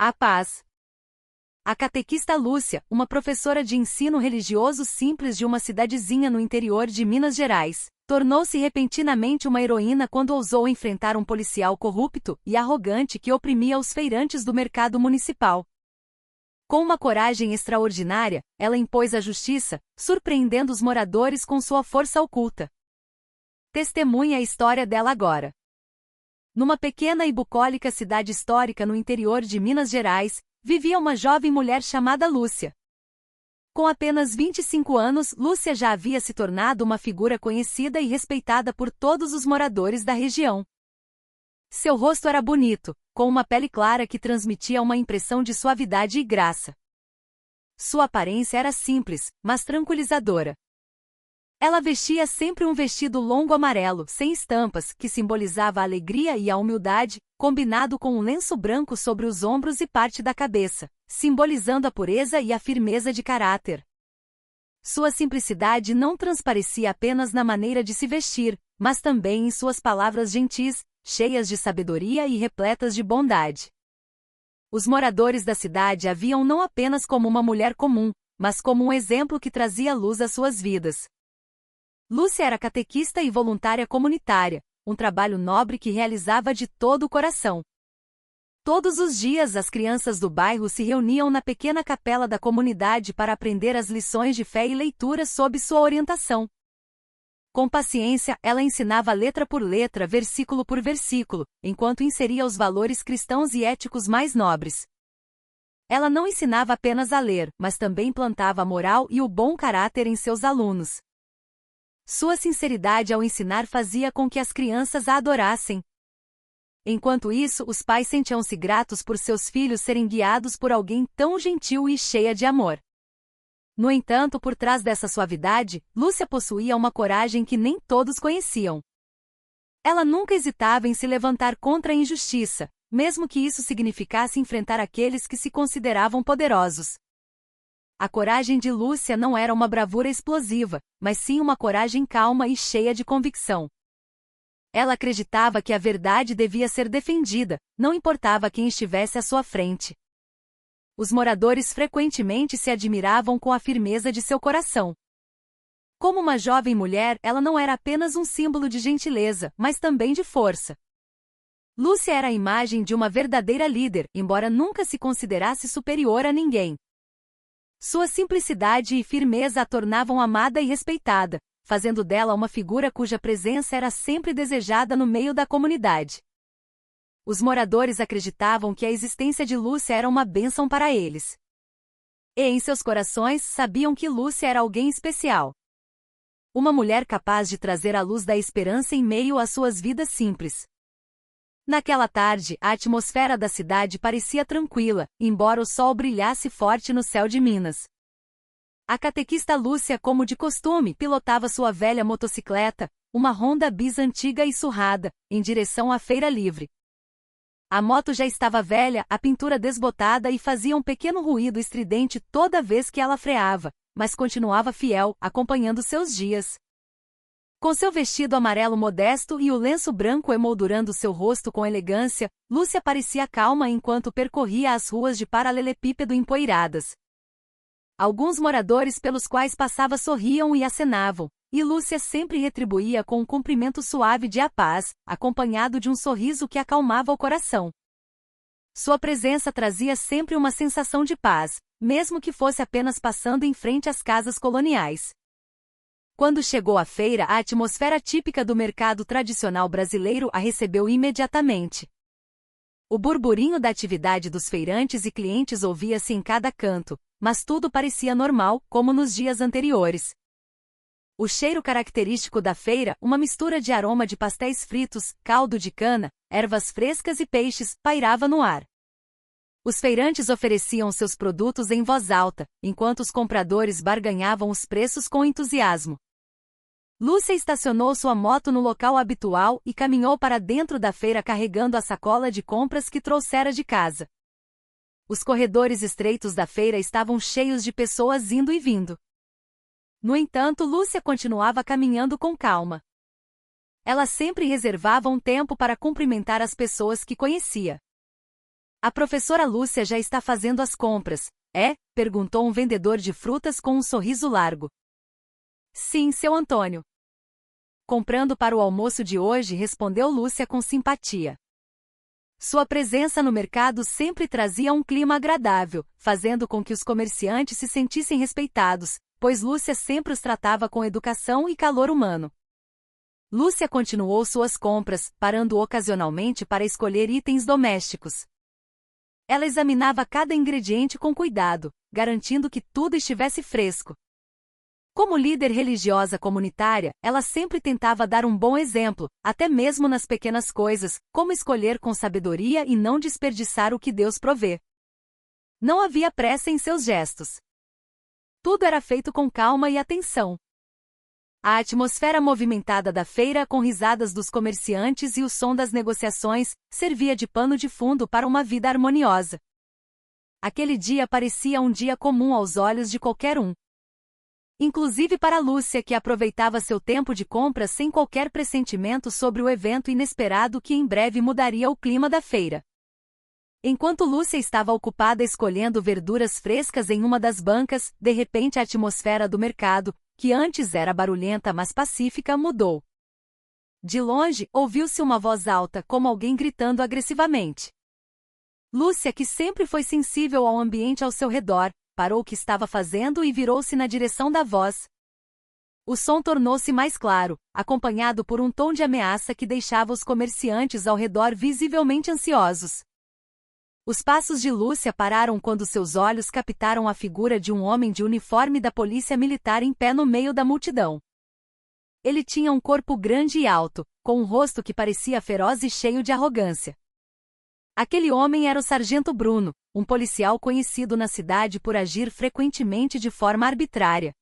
A paz. A catequista Lúcia, uma professora de ensino religioso simples de uma cidadezinha no interior de Minas Gerais, tornou-se repentinamente uma heroína quando ousou enfrentar um policial corrupto e arrogante que oprimia os feirantes do mercado municipal. Com uma coragem extraordinária, ela impôs a justiça, surpreendendo os moradores com sua força oculta. Testemunhe a história dela agora. Numa pequena e bucólica cidade histórica no interior de Minas Gerais, vivia uma jovem mulher chamada Lúcia. Com apenas 25 anos, Lúcia já havia se tornado uma figura conhecida e respeitada por todos os moradores da região. Seu rosto era bonito, com uma pele clara que transmitia uma impressão de suavidade e graça. Sua aparência era simples, mas tranquilizadora. Ela vestia sempre um vestido longo amarelo, sem estampas, que simbolizava a alegria e a humildade, combinado com um lenço branco sobre os ombros e parte da cabeça, simbolizando a pureza e a firmeza de caráter. Sua simplicidade não transparecia apenas na maneira de se vestir, mas também em suas palavras gentis, cheias de sabedoria e repletas de bondade. Os moradores da cidade a viam não apenas como uma mulher comum, mas como um exemplo que trazia luz às suas vidas. Lúcia era catequista e voluntária comunitária, um trabalho nobre que realizava de todo o coração. Todos os dias as crianças do bairro se reuniam na pequena capela da comunidade para aprender as lições de fé e leitura sob sua orientação. Com paciência, ela ensinava letra por letra, versículo por versículo, enquanto inseria os valores cristãos e éticos mais nobres. Ela não ensinava apenas a ler, mas também plantava a moral e o bom caráter em seus alunos. Sua sinceridade ao ensinar fazia com que as crianças a adorassem. Enquanto isso, os pais sentiam-se gratos por seus filhos serem guiados por alguém tão gentil e cheia de amor. No entanto, por trás dessa suavidade, Lúcia possuía uma coragem que nem todos conheciam. Ela nunca hesitava em se levantar contra a injustiça, mesmo que isso significasse enfrentar aqueles que se consideravam poderosos. A coragem de Lúcia não era uma bravura explosiva, mas sim uma coragem calma e cheia de convicção. Ela acreditava que a verdade devia ser defendida, não importava quem estivesse à sua frente. Os moradores frequentemente se admiravam com a firmeza de seu coração. Como uma jovem mulher, ela não era apenas um símbolo de gentileza, mas também de força. Lúcia era a imagem de uma verdadeira líder, embora nunca se considerasse superior a ninguém. Sua simplicidade e firmeza a tornavam amada e respeitada, fazendo dela uma figura cuja presença era sempre desejada no meio da comunidade. Os moradores acreditavam que a existência de Lúcia era uma bênção para eles. E em seus corações sabiam que Lúcia era alguém especial. Uma mulher capaz de trazer a luz da esperança em meio às suas vidas simples. Naquela tarde, a atmosfera da cidade parecia tranquila, embora o sol brilhasse forte no céu de Minas. A catequista Lúcia, como de costume, pilotava sua velha motocicleta, uma Honda Bis antiga e surrada, em direção à feira livre. A moto já estava velha, a pintura desbotada e fazia um pequeno ruído estridente toda vez que ela freava, mas continuava fiel, acompanhando seus dias. Com seu vestido amarelo modesto e o lenço branco emoldurando seu rosto com elegância, Lúcia parecia calma enquanto percorria as ruas de paralelepípedo empoeiradas. Alguns moradores pelos quais passava sorriam e acenavam, e Lúcia sempre retribuía com um cumprimento suave de a paz, acompanhado de um sorriso que acalmava o coração. Sua presença trazia sempre uma sensação de paz, mesmo que fosse apenas passando em frente às casas coloniais. Quando chegou à feira, a atmosfera típica do mercado tradicional brasileiro a recebeu imediatamente. O burburinho da atividade dos feirantes e clientes ouvia-se em cada canto, mas tudo parecia normal, como nos dias anteriores. O cheiro característico da feira, uma mistura de aroma de pastéis fritos, caldo de cana, ervas frescas e peixes, pairava no ar. Os feirantes ofereciam seus produtos em voz alta, enquanto os compradores barganhavam os preços com entusiasmo. Lúcia estacionou sua moto no local habitual e caminhou para dentro da feira carregando a sacola de compras que trouxera de casa. Os corredores estreitos da feira estavam cheios de pessoas indo e vindo. No entanto, Lúcia continuava caminhando com calma. Ela sempre reservava um tempo para cumprimentar as pessoas que conhecia. A professora Lúcia já está fazendo as compras, é? Perguntou um vendedor de frutas com um sorriso largo. Sim, seu Antônio. Comprando para o almoço de hoje, respondeu Lúcia com simpatia. Sua presença no mercado sempre trazia um clima agradável, fazendo com que os comerciantes se sentissem respeitados, pois Lúcia sempre os tratava com educação e calor humano. Lúcia continuou suas compras, parando ocasionalmente para escolher itens domésticos. Ela examinava cada ingrediente com cuidado, garantindo que tudo estivesse fresco. Como líder religiosa comunitária, ela sempre tentava dar um bom exemplo, até mesmo nas pequenas coisas, como escolher com sabedoria e não desperdiçar o que Deus provê. Não havia pressa em seus gestos. Tudo era feito com calma e atenção. A atmosfera movimentada da feira, com risadas dos comerciantes e o som das negociações, servia de pano de fundo para uma vida harmoniosa. Aquele dia parecia um dia comum aos olhos de qualquer um. Inclusive para Lúcia, que aproveitava seu tempo de compras sem qualquer pressentimento sobre o evento inesperado que em breve mudaria o clima da feira. Enquanto Lúcia estava ocupada escolhendo verduras frescas em uma das bancas, de repente a atmosfera do mercado, que antes era barulhenta mas pacífica, mudou. De longe, ouviu-se uma voz alta, como alguém gritando agressivamente. Lúcia, que sempre foi sensível ao ambiente ao seu redor, parou o que estava fazendo e virou-se na direção da voz. O som tornou-se mais claro, acompanhado por um tom de ameaça que deixava os comerciantes ao redor visivelmente ansiosos. Os passos de Lúcia pararam quando seus olhos captaram a figura de um homem de uniforme da polícia militar em pé no meio da multidão. Ele tinha um corpo grande e alto, com um rosto que parecia feroz e cheio de arrogância. Aquele homem era o Sargento Bruno, um policial conhecido na cidade por agir frequentemente de forma arbitrária.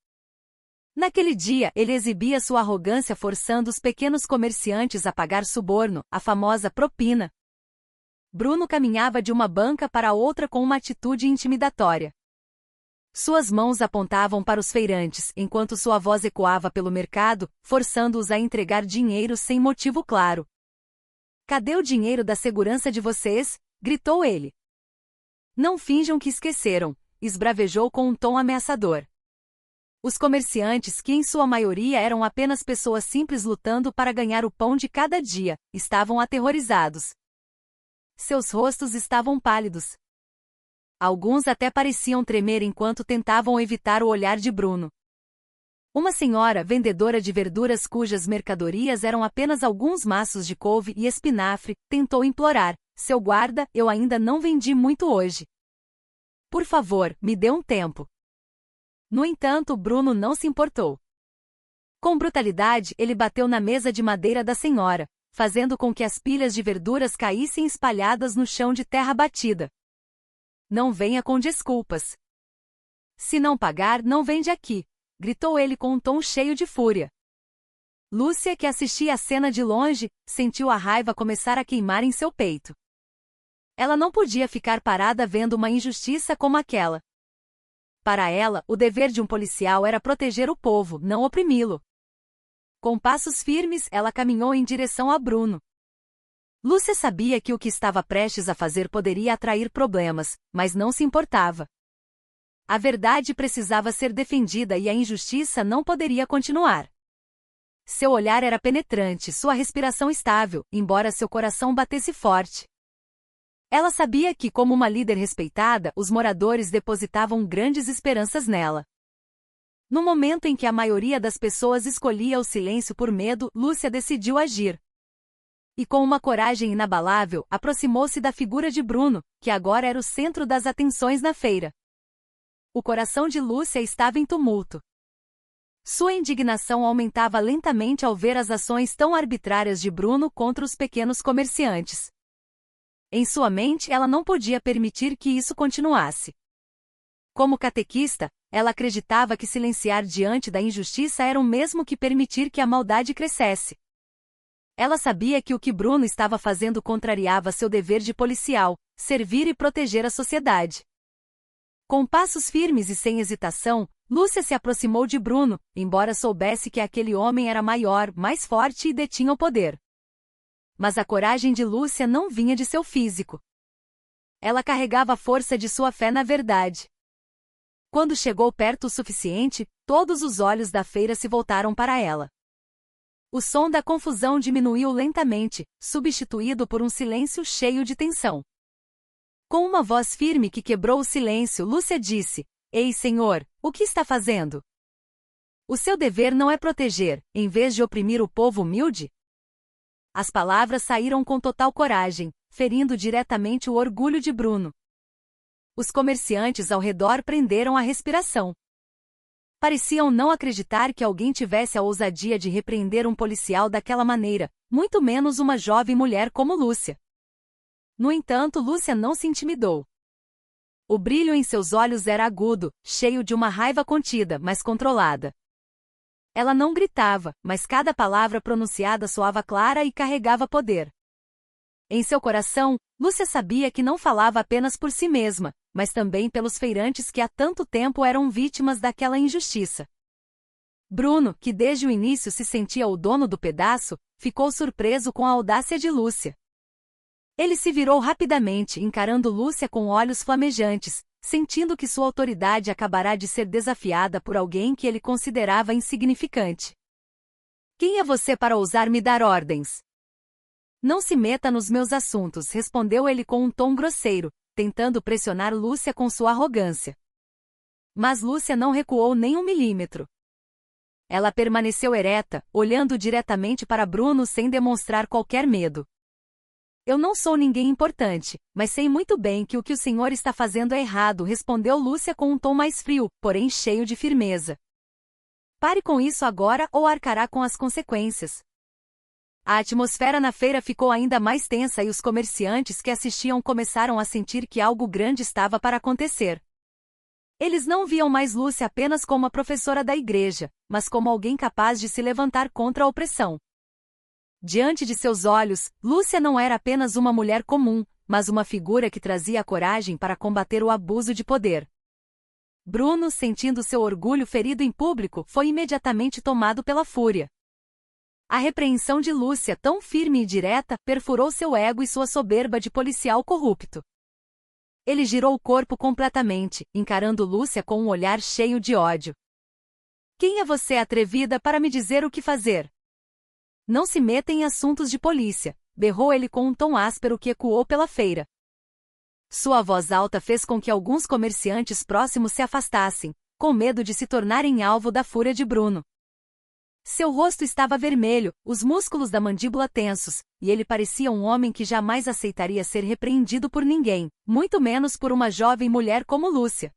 Naquele dia, ele exibia sua arrogância forçando os pequenos comerciantes a pagar suborno, a famosa propina. Bruno caminhava de uma banca para outra com uma atitude intimidatória. Suas mãos apontavam para os feirantes, enquanto sua voz ecoava pelo mercado, forçando-os a entregar dinheiro sem motivo claro. "Cadê o dinheiro da segurança de vocês?" gritou ele. "Não finjam que esqueceram", esbravejou com um tom ameaçador. Os comerciantes, que em sua maioria eram apenas pessoas simples lutando para ganhar o pão de cada dia, estavam aterrorizados. Seus rostos estavam pálidos. Alguns até pareciam tremer enquanto tentavam evitar o olhar de Bruno. Uma senhora vendedora de verduras cujas mercadorias eram apenas alguns maços de couve e espinafre, tentou implorar: "Seu guarda, eu ainda não vendi muito hoje. Por favor, me dê um tempo." No entanto, Bruno não se importou. Com brutalidade, ele bateu na mesa de madeira da senhora, fazendo com que as pilhas de verduras caíssem espalhadas no chão de terra batida. "Não venha com desculpas. Se não pagar, não vende aqui", gritou ele com um tom cheio de fúria. Lúcia, que assistia a cena de longe, sentiu a raiva começar a queimar em seu peito. Ela não podia ficar parada vendo uma injustiça como aquela. Para ela, o dever de um policial era proteger o povo, não oprimi-lo. Com passos firmes, ela caminhou em direção a Bruno. Lúcia sabia que o que estava prestes a fazer poderia atrair problemas, mas não se importava. A verdade precisava ser defendida e a injustiça não poderia continuar. Seu olhar era penetrante, sua respiração estável, embora seu coração batesse forte. Ela sabia que, como uma líder respeitada, os moradores depositavam grandes esperanças nela. No momento em que a maioria das pessoas escolhia o silêncio por medo, Lúcia decidiu agir. E com uma coragem inabalável, aproximou-se da figura de Bruno, que agora era o centro das atenções na feira. O coração de Lúcia estava em tumulto. Sua indignação aumentava lentamente ao ver as ações tão arbitrárias de Bruno contra os pequenos comerciantes. Em sua mente, ela não podia permitir que isso continuasse. Como catequista, ela acreditava que silenciar diante da injustiça era o mesmo que permitir que a maldade crescesse. Ela sabia que o que Bruno estava fazendo contrariava seu dever de policial, servir e proteger a sociedade. Com passos firmes e sem hesitação, Lúcia se aproximou de Bruno, embora soubesse que aquele homem era maior, mais forte e detinha o poder. Mas a coragem de Lúcia não vinha de seu físico. ela carregava a força de sua fé na verdade. Quando chegou perto o suficiente, todos os olhos da feira se voltaram para ela. O som da confusão diminuiu lentamente, substituído por um silêncio cheio de tensão. Com uma voz firme que quebrou o silêncio, Lúcia disse: "Ei, senhor, o que está fazendo? O seu dever não é proteger, em vez de oprimir o povo humilde?" As palavras saíram com total coragem, ferindo diretamente o orgulho de Bruno. Os comerciantes ao redor prenderam a respiração. Pareciam não acreditar que alguém tivesse a ousadia de repreender um policial daquela maneira, muito menos uma jovem mulher como Lúcia. No entanto, Lúcia não se intimidou. O brilho em seus olhos era agudo, cheio de uma raiva contida, mas controlada. Ela não gritava, mas cada palavra pronunciada soava clara e carregava poder. Em seu coração, Lúcia sabia que não falava apenas por si mesma, mas também pelos feirantes que há tanto tempo eram vítimas daquela injustiça. Bruno, que desde o início se sentia o dono do pedaço, ficou surpreso com a audácia de Lúcia. Ele se virou rapidamente, encarando Lúcia com olhos flamejantes, sentindo que sua autoridade acabará de ser desafiada por alguém que ele considerava insignificante. "Quem é você para ousar me dar ordens?" "Não se meta nos meus assuntos", respondeu ele com um tom grosseiro, tentando pressionar Lúcia com sua arrogância. Mas Lúcia não recuou nem um milímetro. Ela permaneceu ereta, olhando diretamente para Bruno sem demonstrar qualquer medo. "Eu não sou ninguém importante, mas sei muito bem que o que o senhor está fazendo é errado", respondeu Lúcia com um tom mais frio, porém cheio de firmeza. "Pare com isso agora ou arcará com as consequências." A atmosfera na feira ficou ainda mais tensa e os comerciantes que assistiam começaram a sentir que algo grande estava para acontecer. Eles não viam mais Lúcia apenas como a professora da igreja, mas como alguém capaz de se levantar contra a opressão. Diante de seus olhos, Lúcia não era apenas uma mulher comum, mas uma figura que trazia a coragem para combater o abuso de poder. Bruno, sentindo seu orgulho ferido em público, foi imediatamente tomado pela fúria. A repreensão de Lúcia, tão firme e direta, perfurou seu ego e sua soberba de policial corrupto. Ele girou o corpo completamente, encarando Lúcia com um olhar cheio de ódio. "Quem é você, atrevida, para me dizer o que fazer? Não se meta em assuntos de polícia", berrou ele com um tom áspero que ecoou pela feira. Sua voz alta fez com que alguns comerciantes próximos se afastassem, com medo de se tornarem alvo da fúria de Bruno. Seu rosto estava vermelho, os músculos da mandíbula tensos, e ele parecia um homem que jamais aceitaria ser repreendido por ninguém, muito menos por uma jovem mulher como Lúcia.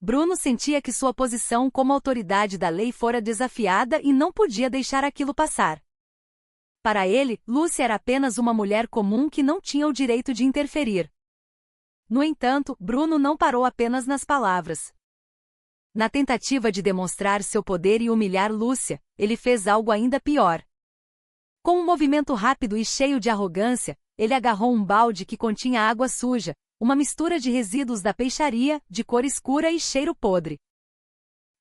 Bruno sentia que sua posição como autoridade da lei fora desafiada e não podia deixar aquilo passar. Para ele, Lúcia era apenas uma mulher comum que não tinha o direito de interferir. No entanto, Bruno não parou apenas nas palavras. Na tentativa de demonstrar seu poder e humilhar Lúcia, ele fez algo ainda pior. Com um movimento rápido e cheio de arrogância, ele agarrou um balde que continha água suja, uma mistura de resíduos da peixaria, de cor escura e cheiro podre.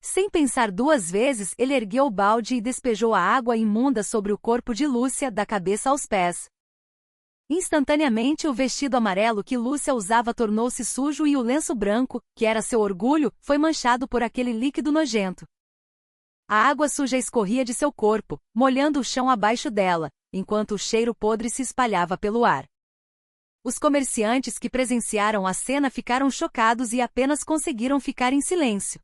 Sem pensar duas vezes, ele ergueu o balde e despejou a água imunda sobre o corpo de Lúcia, da cabeça aos pés. Instantaneamente, o vestido amarelo que Lúcia usava tornou-se sujo e o lenço branco, que era seu orgulho, foi manchado por aquele líquido nojento. A água suja escorria de seu corpo, molhando o chão abaixo dela, enquanto o cheiro podre se espalhava pelo ar. Os comerciantes que presenciaram a cena ficaram chocados e apenas conseguiram ficar em silêncio.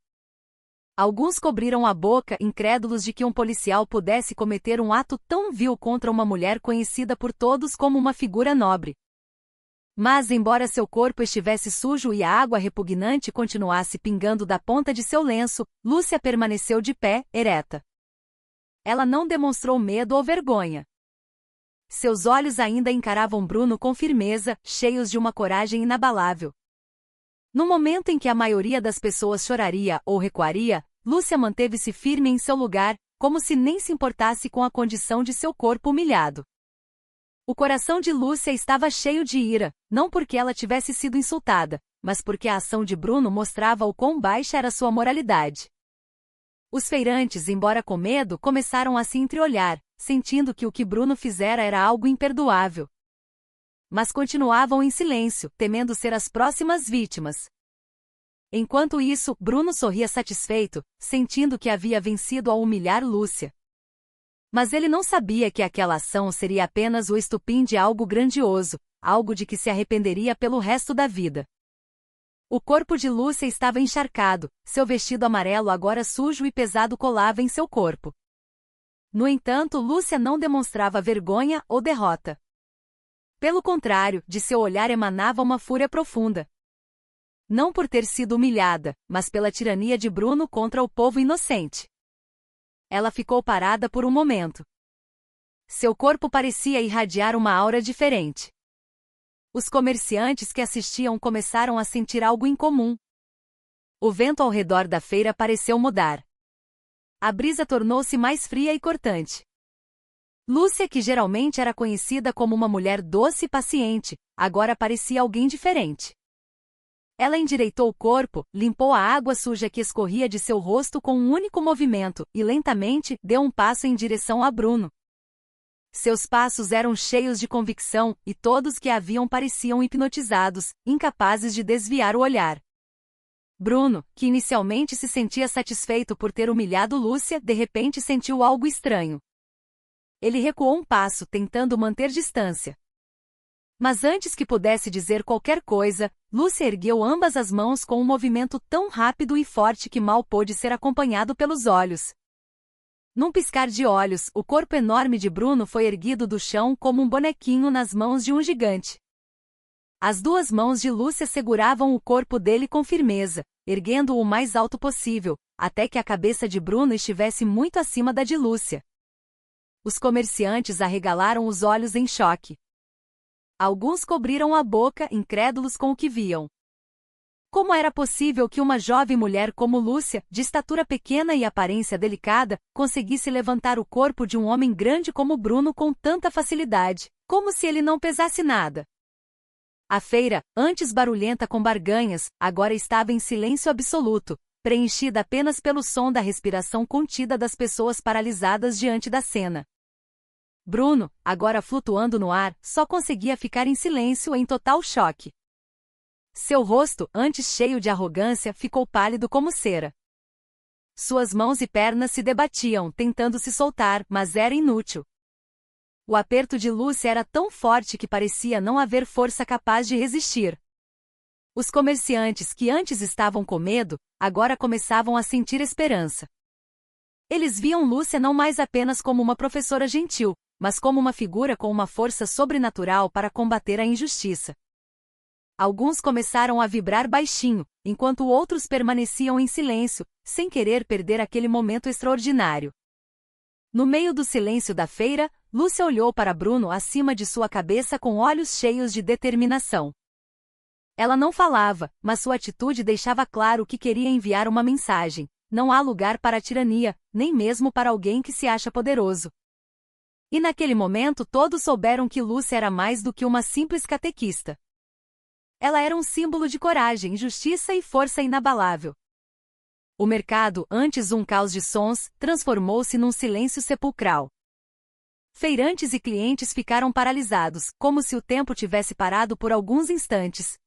Alguns cobriram a boca, incrédulos de que um policial pudesse cometer um ato tão vil contra uma mulher conhecida por todos como uma figura nobre. Mas, embora seu corpo estivesse sujo e a água repugnante continuasse pingando da ponta de seu lenço, Lúcia permaneceu de pé, ereta. Ela não demonstrou medo ou vergonha. Seus olhos ainda encaravam Bruno com firmeza, cheios de uma coragem inabalável. No momento em que a maioria das pessoas choraria ou recuaria, Lúcia manteve-se firme em seu lugar, como se nem se importasse com a condição de seu corpo humilhado. O coração de Lúcia estava cheio de ira, não porque ela tivesse sido insultada, mas porque a ação de Bruno mostrava o quão baixa era sua moralidade. Os feirantes, embora com medo, começaram a se entreolhar, sentindo que o que Bruno fizera era algo imperdoável. mas continuavam em silêncio, temendo ser as próximas vítimas. Enquanto isso, Bruno sorria satisfeito, sentindo que havia vencido ao humilhar Lúcia. Mas ele não sabia que aquela ação seria apenas o estupim de algo grandioso, algo de que se arrependeria pelo resto da vida. O corpo de Lúcia estava encharcado, seu vestido amarelo agora sujo e pesado colava em seu corpo. No entanto, Lúcia não demonstrava vergonha ou derrota. Pelo contrário, de seu olhar emanava uma fúria profunda. Não por ter sido humilhada, mas pela tirania de Bruno contra o povo inocente. Ela ficou parada por um momento. Seu corpo parecia irradiar uma aura diferente. Os comerciantes que assistiam começaram a sentir algo incomum. O vento ao redor da feira pareceu mudar. A brisa tornou-se mais fria e cortante. Lúcia, que geralmente era conhecida como uma mulher doce e paciente, agora parecia alguém diferente. Ela endireitou o corpo, limpou a água suja que escorria de seu rosto com um único movimento e lentamente deu um passo em direção a Bruno. Seus passos eram cheios de convicção e todos que a viam pareciam hipnotizados, incapazes de desviar o olhar. Bruno, que inicialmente se sentia satisfeito por ter humilhado Lúcia, de repente sentiu algo estranho. Ele recuou um passo, tentando manter distância. Mas antes que pudesse dizer qualquer coisa, Lúcia ergueu ambas as mãos com um movimento tão rápido e forte que mal pôde ser acompanhado pelos olhos. Num piscar de olhos, o corpo enorme de Bruno foi erguido do chão como um bonequinho nas mãos de um gigante. As duas mãos de Lúcia seguravam o corpo dele com firmeza, erguendo-o o mais alto possível, até que a cabeça de Bruno estivesse muito acima da de Lúcia. Os comerciantes arregalaram os olhos em choque. Alguns cobriram a boca, incrédulos com o que viam. Como era possível que uma jovem mulher como Lúcia, de estatura pequena e aparência delicada, conseguisse levantar o corpo de um homem grande como Bruno com tanta facilidade, como se ele não pesasse nada? A feira, antes barulhenta com barganhas, agora estava em silêncio absoluto, preenchida apenas pelo som da respiração contida das pessoas paralisadas diante da cena. Bruno, agora flutuando no ar, só conseguia ficar em silêncio em total choque. Seu rosto, antes cheio de arrogância, ficou pálido como cera. Suas mãos e pernas se debatiam, tentando se soltar, mas era inútil. O aperto de Lúcia era tão forte que parecia não haver força capaz de resistir. Os comerciantes que antes estavam com medo, agora começavam a sentir esperança. Eles viam Lúcia não mais apenas como uma professora gentil, mas como uma figura com uma força sobrenatural para combater a injustiça. Alguns começaram a vibrar baixinho, enquanto outros permaneciam em silêncio, sem querer perder aquele momento extraordinário. No meio do silêncio da feira, Lúcia olhou para Bruno acima de sua cabeça com olhos cheios de determinação. Ela não falava, mas sua atitude deixava claro que queria enviar uma mensagem: não há lugar para a tirania, nem mesmo para alguém que se acha poderoso. E naquele momento todos souberam que Lúcia era mais do que uma simples catequista. Ela era um símbolo de coragem, justiça e força inabalável. O mercado, antes um caos de sons, transformou-se num silêncio sepulcral. Feirantes e clientes ficaram paralisados, como se o tempo tivesse parado por alguns instantes.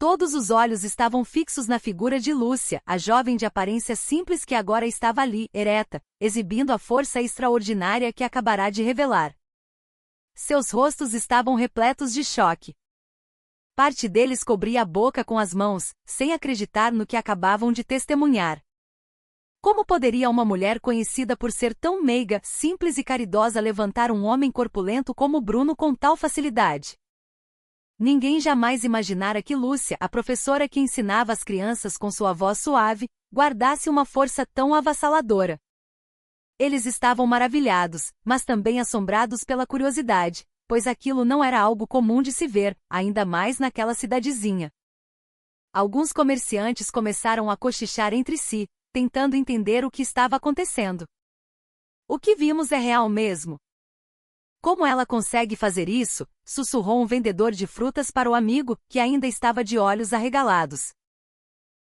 Todos os olhos estavam fixos na figura de Lúcia, a jovem de aparência simples que agora estava ali, ereta, exibindo a força extraordinária que acabará de revelar. Seus rostos estavam repletos de choque. Parte deles cobria a boca com as mãos, sem acreditar no que acabavam de testemunhar. Como poderia uma mulher conhecida por ser tão meiga, simples e caridosa levantar um homem corpulento como Bruno com tal facilidade? Ninguém jamais imaginara que Lúcia, a professora que ensinava as crianças com sua voz suave, guardasse uma força tão avassaladora. Eles estavam maravilhados, mas também assombrados pela curiosidade, pois aquilo não era algo comum de se ver, ainda mais naquela cidadezinha. Alguns comerciantes começaram a cochichar entre si, tentando entender o que estava acontecendo. O que vimos é real mesmo? Como ela consegue fazer isso? Sussurrou um vendedor de frutas para o amigo, que ainda estava de olhos arregalados.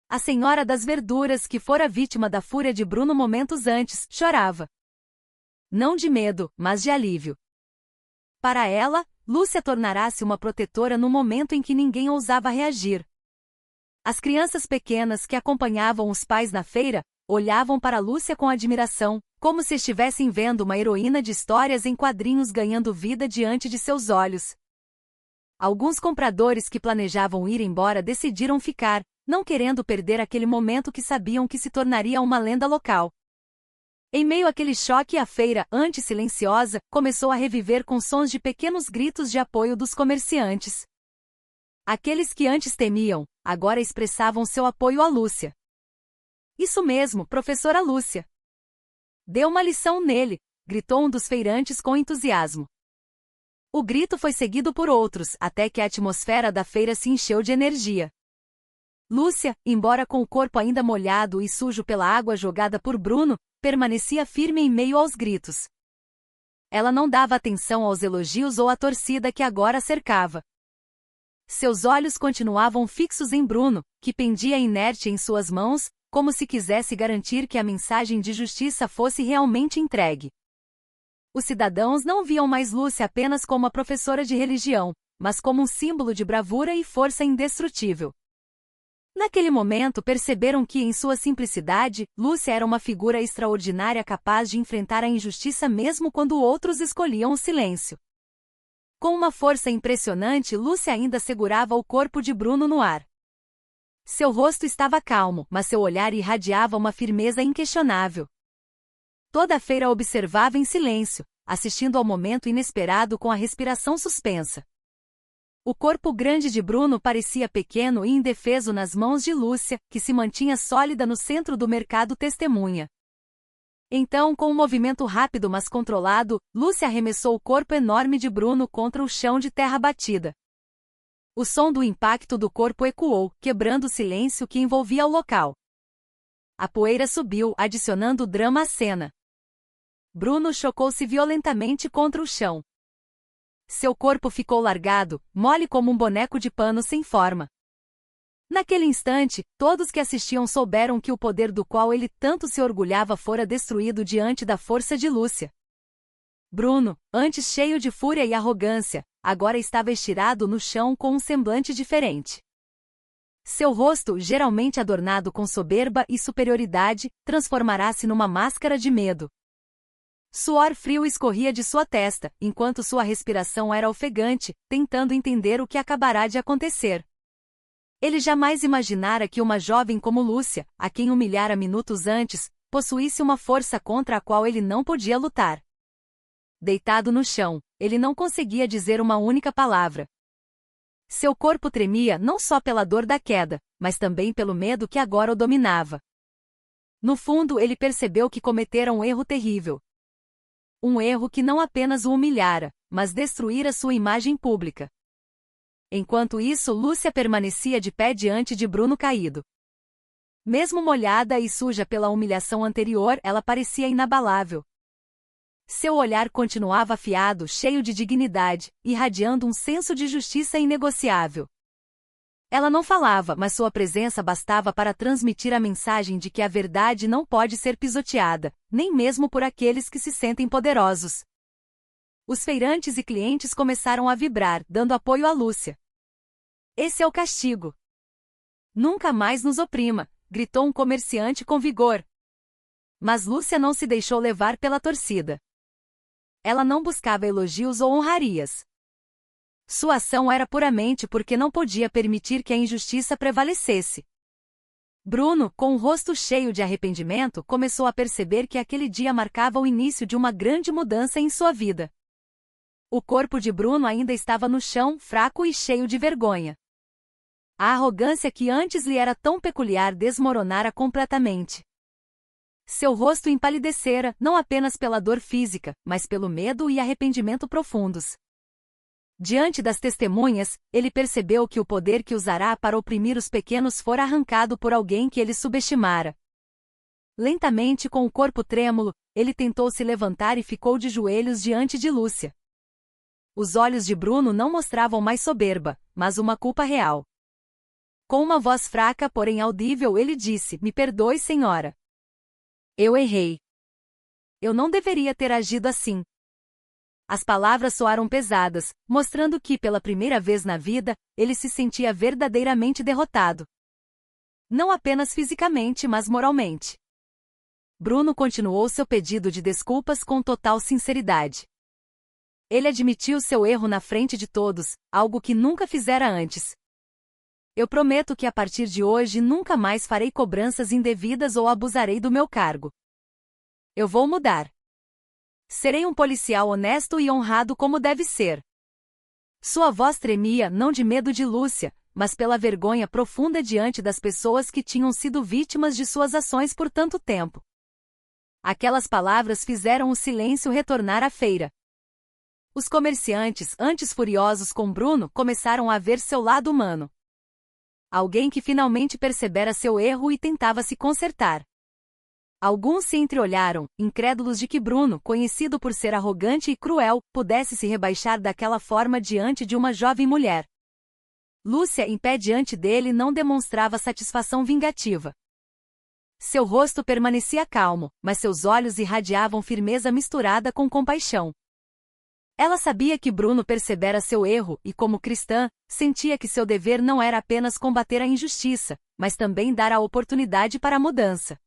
A senhora das verduras, que fora vítima da fúria de Bruno momentos antes, chorava. Não de medo, mas de alívio. Para ela, Lúcia tornará-se uma protetora no momento em que ninguém ousava reagir. As crianças pequenas que acompanhavam os pais na feira olhavam para Lúcia com admiração, como se estivessem vendo uma heroína de histórias em quadrinhos ganhando vida diante de seus olhos. Alguns compradores que planejavam ir embora decidiram ficar, não querendo perder aquele momento que sabiam que se tornaria uma lenda local. Em meio àquele choque, a feira, antes silenciosa, começou a reviver com sons de pequenos gritos de apoio dos comerciantes. Aqueles que antes temiam, agora expressavam seu apoio a Lúcia. Isso mesmo, professora Lúcia. Dê uma lição nele, gritou um dos feirantes com entusiasmo. O grito foi seguido por outros, até que a atmosfera da feira se encheu de energia. Lúcia, embora com o corpo ainda molhado e sujo pela água jogada por Bruno, permanecia firme em meio aos gritos. Ela não dava atenção aos elogios ou à torcida que agora a cercava. Seus olhos continuavam fixos em Bruno, que pendia inerte em suas mãos, como se quisesse garantir que a mensagem de justiça fosse realmente entregue. Os cidadãos não viam mais Lúcia apenas como a professora de religião, mas como um símbolo de bravura e força indestrutível. Naquele momento perceberam que, em sua simplicidade, Lúcia era uma figura extraordinária capaz de enfrentar a injustiça mesmo quando outros escolhiam o silêncio. Com uma força impressionante, Lúcia ainda segurava o corpo de Bruno no ar. Seu rosto estava calmo, mas seu olhar irradiava uma firmeza inquestionável. Toda a feira observava em silêncio, assistindo ao momento inesperado com a respiração suspensa. O corpo grande de Bruno parecia pequeno e indefeso nas mãos de Lúcia, que se mantinha sólida no centro do mercado testemunha. Então, com um movimento rápido mas controlado, Lúcia arremessou o corpo enorme de Bruno contra o chão de terra batida. O som do impacto do corpo ecoou, quebrando o silêncio que envolvia o local. A poeira subiu, adicionando drama à cena. Bruno chocou-se violentamente contra o chão. Seu corpo ficou largado, mole como um boneco de pano sem forma. Naquele instante, todos que assistiam souberam que o poder do qual ele tanto se orgulhava fora destruído diante da força de Lúcia. Bruno, antes cheio de fúria e arrogância, agora estava estirado no chão com um semblante diferente. Seu rosto, geralmente adornado com soberba e superioridade, transformará-se numa máscara de medo. Suor frio escorria de sua testa, enquanto sua respiração era ofegante, tentando entender o que acabará de acontecer. Ele jamais imaginara que uma jovem como Lúcia, a quem humilhara minutos antes, possuísse uma força contra a qual ele não podia lutar. Deitado no chão, ele não conseguia dizer uma única palavra. Seu corpo tremia não só pela dor da queda, mas também pelo medo que agora o dominava. No fundo, ele percebeu que cometera um erro terrível. Um erro que não apenas o humilhara, mas destruíra sua imagem pública. Enquanto isso, Lúcia permanecia de pé diante de Bruno caído. Mesmo molhada e suja pela humilhação anterior, ela parecia inabalável. Seu olhar continuava afiado, cheio de dignidade, irradiando um senso de justiça inegociável. Ela não falava, mas sua presença bastava para transmitir a mensagem de que a verdade não pode ser pisoteada, nem mesmo por aqueles que se sentem poderosos. Os feirantes e clientes começaram a vibrar, dando apoio a Lúcia. Esse é o castigo. Nunca mais nos oprima, gritou um comerciante com vigor. Mas Lúcia não se deixou levar pela torcida. Ela não buscava elogios ou honrarias. Sua ação era puramente porque não podia permitir que a injustiça prevalecesse. Bruno, com o rosto cheio de arrependimento, começou a perceber que aquele dia marcava o início de uma grande mudança em sua vida. O corpo de Bruno ainda estava no chão, fraco e cheio de vergonha. A arrogância que antes lhe era tão peculiar desmoronara completamente. Seu rosto empalidecera, não apenas pela dor física, mas pelo medo e arrependimento profundos. Diante das testemunhas, ele percebeu que o poder que usará para oprimir os pequenos fora arrancado por alguém que ele subestimara. Lentamente, com o corpo trêmulo, ele tentou se levantar e ficou de joelhos diante de Lúcia. Os olhos de Bruno não mostravam mais soberba, mas uma culpa real. Com uma voz fraca, porém audível, ele disse: "Me perdoe, senhora. Eu errei. Eu não deveria ter agido assim." As palavras soaram pesadas, mostrando que, pela primeira vez na vida, ele se sentia verdadeiramente derrotado. Não apenas fisicamente, mas moralmente. Bruno continuou seu pedido de desculpas com total sinceridade. Ele admitiu seu erro na frente de todos, algo que nunca fizera antes. Eu prometo que a partir de hoje nunca mais farei cobranças indevidas ou abusarei do meu cargo. Eu vou mudar. Serei um policial honesto e honrado como deve ser. Sua voz tremia não de medo de Lúcia, mas pela vergonha profunda diante das pessoas que tinham sido vítimas de suas ações por tanto tempo. Aquelas palavras fizeram o silêncio retornar à feira. Os comerciantes, antes furiosos com Bruno, começaram a ver seu lado humano. Alguém que finalmente percebera seu erro e tentava se consertar. Alguns se entreolharam, incrédulos de que Bruno, conhecido por ser arrogante e cruel, pudesse se rebaixar daquela forma diante de uma jovem mulher. Lúcia, em pé diante dele, não demonstrava satisfação vingativa. Seu rosto permanecia calmo, mas seus olhos irradiavam firmeza misturada com compaixão. Ela sabia que Bruno percebera seu erro e, como cristã, sentia que seu dever não era apenas combater a injustiça, mas também dar a oportunidade para a mudança.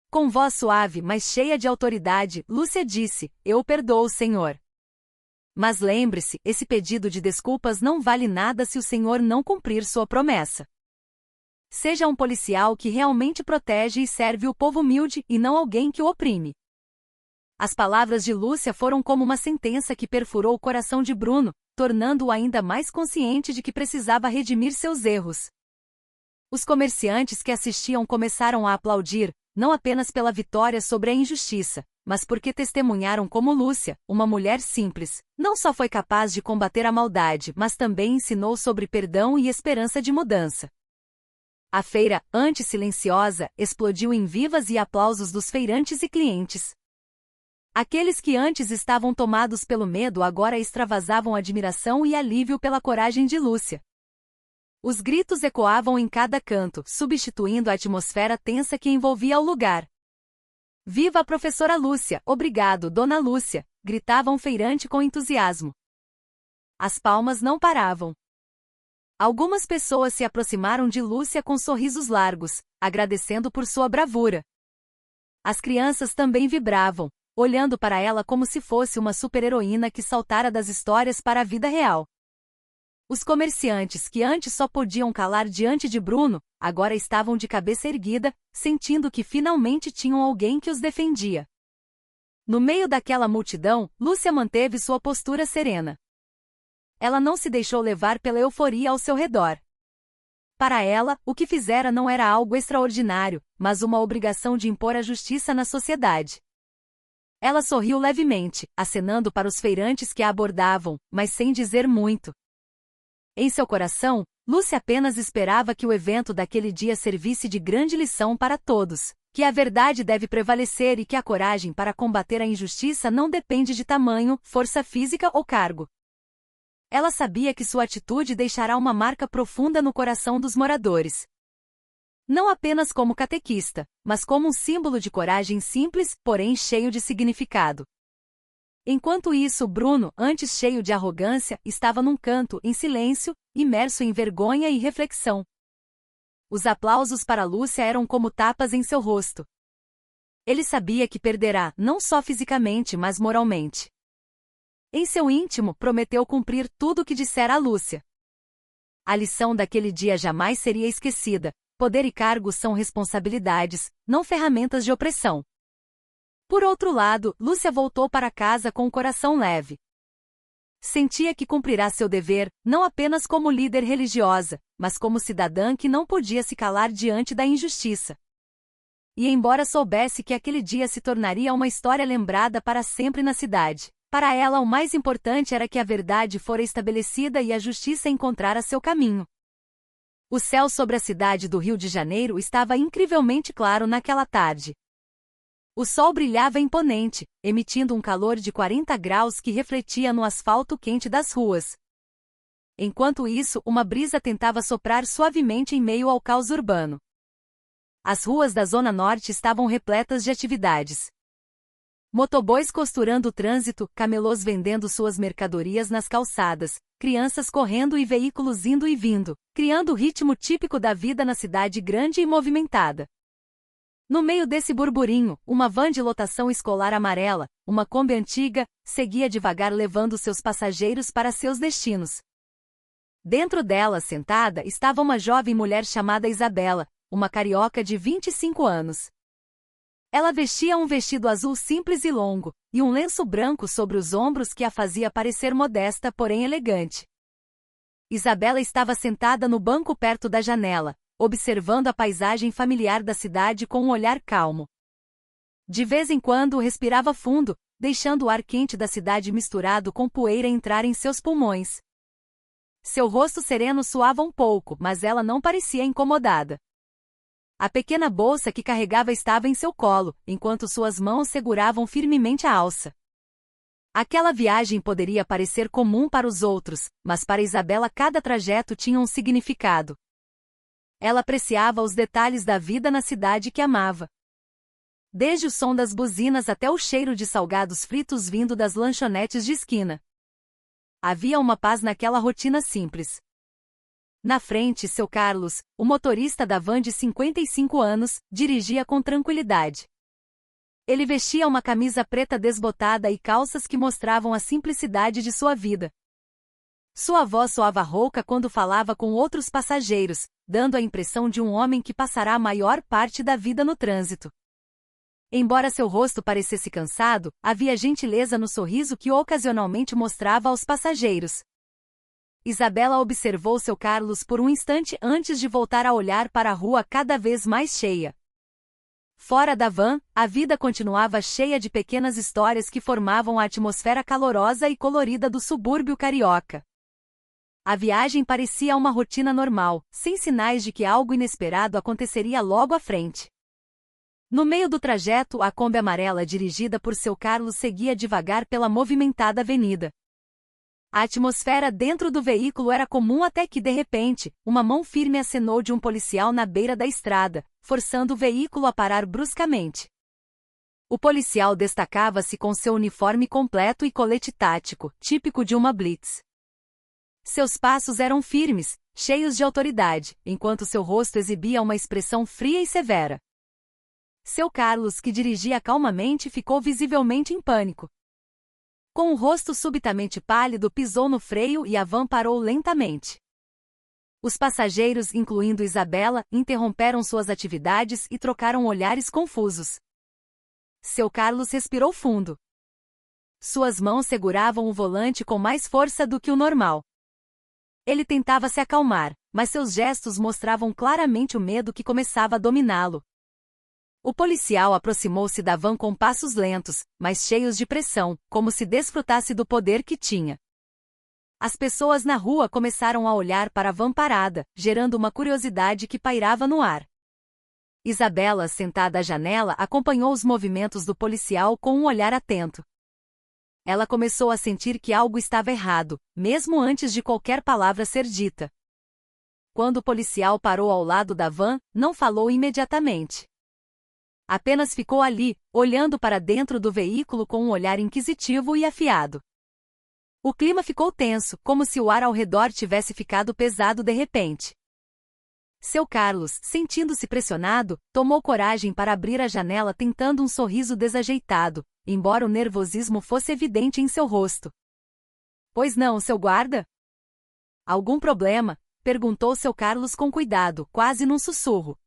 Com voz suave, mas cheia de autoridade, Lúcia disse: "Eu o perdoo, Senhor. Mas lembre-se, esse pedido de desculpas não vale nada se o Senhor não cumprir sua promessa. Seja um policial que realmente protege e serve o povo humilde e não alguém que o oprime." As palavras de Lúcia foram como uma sentença que perfurou o coração de Bruno, tornando-o ainda mais consciente de que precisava redimir seus erros. Os comerciantes que assistiam começaram a aplaudir, não apenas pela vitória sobre a injustiça, mas porque testemunharam como Lúcia, uma mulher simples, não só foi capaz de combater a maldade, mas também ensinou sobre perdão e esperança de mudança. A feira, antes silenciosa, explodiu em vivas e aplausos dos feirantes e clientes. Aqueles que antes estavam tomados pelo medo agora extravasavam admiração e alívio pela coragem de Lúcia. Os gritos ecoavam em cada canto, substituindo a atmosfera tensa que envolvia o lugar. "Viva a professora Lúcia! Obrigado, dona Lúcia!" gritava um feirante com entusiasmo. As palmas não paravam. Algumas pessoas se aproximaram de Lúcia com sorrisos largos, agradecendo por sua bravura. As crianças também vibravam, olhando para ela como se fosse uma super-heroína que saltara das histórias para a vida real. Os comerciantes, que antes só podiam calar diante de Bruno, agora estavam de cabeça erguida, sentindo que finalmente tinham alguém que os defendia. No meio daquela multidão, Lúcia manteve sua postura serena. Ela não se deixou levar pela euforia ao seu redor. Para ela, o que fizera não era algo extraordinário, mas uma obrigação de impor a justiça na sociedade. Ela sorriu levemente, acenando para os feirantes que a abordavam, mas sem dizer muito. Em seu coração, Lúcia apenas esperava que o evento daquele dia servisse de grande lição para todos, que a verdade deve prevalecer e que a coragem para combater a injustiça não depende de tamanho, força física ou cargo. Ela sabia que sua atitude deixará uma marca profunda no coração dos moradores. Não apenas como catequista, mas como um símbolo de coragem simples, porém cheio de significado. Enquanto isso, Bruno, antes cheio de arrogância, estava num canto, em silêncio, imerso em vergonha e reflexão. Os aplausos para Lúcia eram como tapas em seu rosto. Ele sabia que perderá, não só fisicamente, mas moralmente. Em seu íntimo, prometeu cumprir tudo o que dissera a Lúcia. A lição daquele dia jamais seria esquecida. Poder e cargo são responsabilidades, não ferramentas de opressão. Por outro lado, Lúcia voltou para casa com o coração leve. Sentia que cumprirá seu dever, não apenas como líder religiosa, mas como cidadã que não podia se calar diante da injustiça. E embora soubesse que aquele dia se tornaria uma história lembrada para sempre na cidade, para ela o mais importante era que a verdade fora estabelecida e a justiça encontrara seu caminho. O céu sobre a cidade do Rio de Janeiro estava incrivelmente claro naquela tarde. O sol brilhava imponente, emitindo um calor de 40 graus que refletia no asfalto quente das ruas. Enquanto isso, uma brisa tentava soprar suavemente em meio ao caos urbano. As ruas da Zona Norte estavam repletas de atividades. Motoboys costurando o trânsito, camelôs vendendo suas mercadorias nas calçadas, crianças correndo e veículos indo e vindo, criando o ritmo típico da vida na cidade grande e movimentada. No meio desse burburinho, uma van de lotação escolar amarela, uma Kombi antiga, seguia devagar levando seus passageiros para seus destinos. Dentro dela, sentada, estava uma jovem mulher chamada Isabela, uma carioca de 25 anos. Ela vestia um vestido azul simples e longo, e um lenço branco sobre os ombros que a fazia parecer modesta, porém elegante. Isabela estava sentada no banco perto da janela, observando a paisagem familiar da cidade com um olhar calmo. De vez em quando respirava fundo, deixando o ar quente da cidade misturado com poeira entrar em seus pulmões. Seu rosto sereno suava um pouco, mas ela não parecia incomodada. A pequena bolsa que carregava estava em seu colo, enquanto suas mãos seguravam firmemente a alça. Aquela viagem poderia parecer comum para os outros, mas para Isabela cada trajeto tinha um significado. Ela apreciava os detalhes da vida na cidade que amava. Desde o som das buzinas até o cheiro de salgados fritos vindo das lanchonetes de esquina. Havia uma paz naquela rotina simples. Na frente, seu Carlos, o motorista da van de 55 anos, dirigia com tranquilidade. Ele vestia uma camisa preta desbotada e calças que mostravam a simplicidade de sua vida. Sua voz soava rouca quando falava com outros passageiros, dando a impressão de um homem que passará a maior parte da vida no trânsito. Embora seu rosto parecesse cansado, havia gentileza no sorriso que ocasionalmente mostrava aos passageiros. Isabela observou seu Carlos por um instante antes de voltar a olhar para a rua cada vez mais cheia. Fora da van, a vida continuava cheia de pequenas histórias que formavam a atmosfera calorosa e colorida do subúrbio carioca. A viagem parecia uma rotina normal, sem sinais de que algo inesperado aconteceria logo à frente. No meio do trajeto, a Kombi amarela dirigida por seu Carlos seguia devagar pela movimentada avenida. A atmosfera dentro do veículo era comum até que, de repente, uma mão firme acenou de um policial na beira da estrada, forçando o veículo a parar bruscamente. O policial destacava-se com seu uniforme completo e colete tático, típico de uma blitz. Seus passos eram firmes, cheios de autoridade, enquanto seu rosto exibia uma expressão fria e severa. Seu Carlos, que dirigia calmamente, ficou visivelmente em pânico. Com o rosto subitamente pálido, pisou no freio e a van parou lentamente. Os passageiros, incluindo Isabela, interromperam suas atividades e trocaram olhares confusos. Seu Carlos respirou fundo. Suas mãos seguravam o volante com mais força do que o normal. Ele tentava se acalmar, mas seus gestos mostravam claramente o medo que começava a dominá-lo. O policial aproximou-se da van com passos lentos, mas cheios de pressão, como se desfrutasse do poder que tinha. As pessoas na rua começaram a olhar para a van parada, gerando uma curiosidade que pairava no ar. Isabela, sentada à janela, acompanhou os movimentos do policial com um olhar atento. Ela começou a sentir que algo estava errado, mesmo antes de qualquer palavra ser dita. Quando o policial parou ao lado da van, não falou imediatamente. Apenas ficou ali, olhando para dentro do veículo com um olhar inquisitivo e afiado. O clima ficou tenso, como se o ar ao redor tivesse ficado pesado de repente. Seu Carlos, sentindo-se pressionado, tomou coragem para abrir a janela tentando um sorriso desajeitado, embora o nervosismo fosse evidente em seu rosto. "Pois não, seu guarda?" "Algum problema?" perguntou seu Carlos com cuidado, quase num sussurro.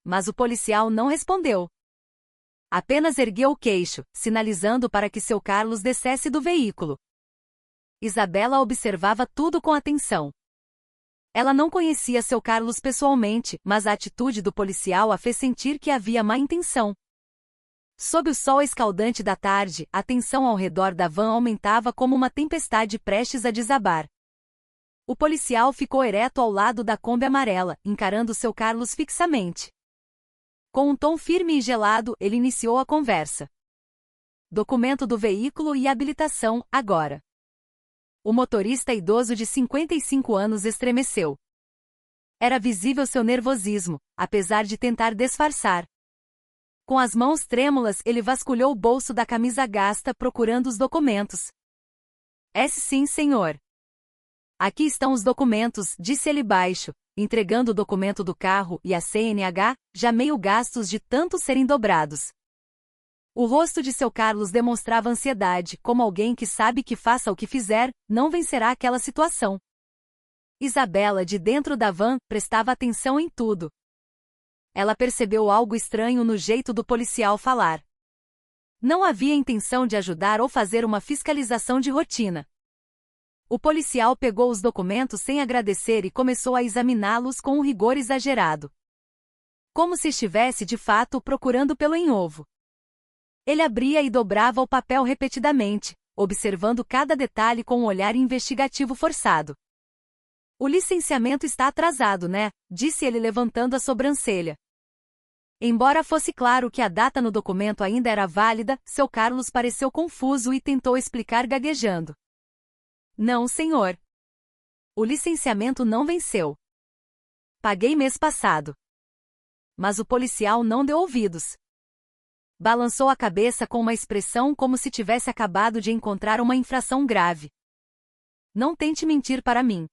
Mas o policial não respondeu. Apenas ergueu o queixo, sinalizando para que seu Carlos descesse do veículo. Isabela observava tudo com atenção. Ela não conhecia seu Carlos pessoalmente, mas a atitude do policial a fez sentir que havia má intenção. Sob o sol escaldante da tarde, a tensão ao redor da van aumentava como uma tempestade prestes a desabar. O policial ficou ereto ao lado da Kombi amarela, encarando seu Carlos fixamente. Com um tom firme e gelado, ele iniciou a conversa. "Documento do veículo e habilitação, agora." O motorista idoso de 55 anos estremeceu. Era visível seu nervosismo, apesar de tentar disfarçar. Com as mãos trêmulas, ele vasculhou o bolso da camisa gasta procurando os documentos. Sim, senhor. Aqui estão os documentos, disse ele baixo, entregando o documento do carro e a CNH, já meio gastos de tanto serem dobrados. O rosto de seu Carlos demonstrava ansiedade, como alguém que sabe que faça o que fizer, não vencerá aquela situação. Isabela, de dentro da van, prestava atenção em tudo. Ela percebeu algo estranho no jeito do policial falar. Não havia intenção de ajudar ou fazer uma fiscalização de rotina. O policial pegou os documentos sem agradecer e começou a examiná-los com um rigor exagerado. Como se estivesse, de fato, procurando pelo em ovo. Ele abria e dobrava o papel repetidamente, observando cada detalhe com um olhar investigativo forçado. O licenciamento está atrasado, né? Disse ele levantando a sobrancelha. Embora fosse claro que a data no documento ainda era válida, seu Carlos pareceu confuso e tentou explicar gaguejando. Não, senhor. O licenciamento não venceu. Paguei mês passado. Mas o policial não deu ouvidos. Balançou a cabeça com uma expressão como se tivesse acabado de encontrar uma infração grave. Não tente mentir para mim.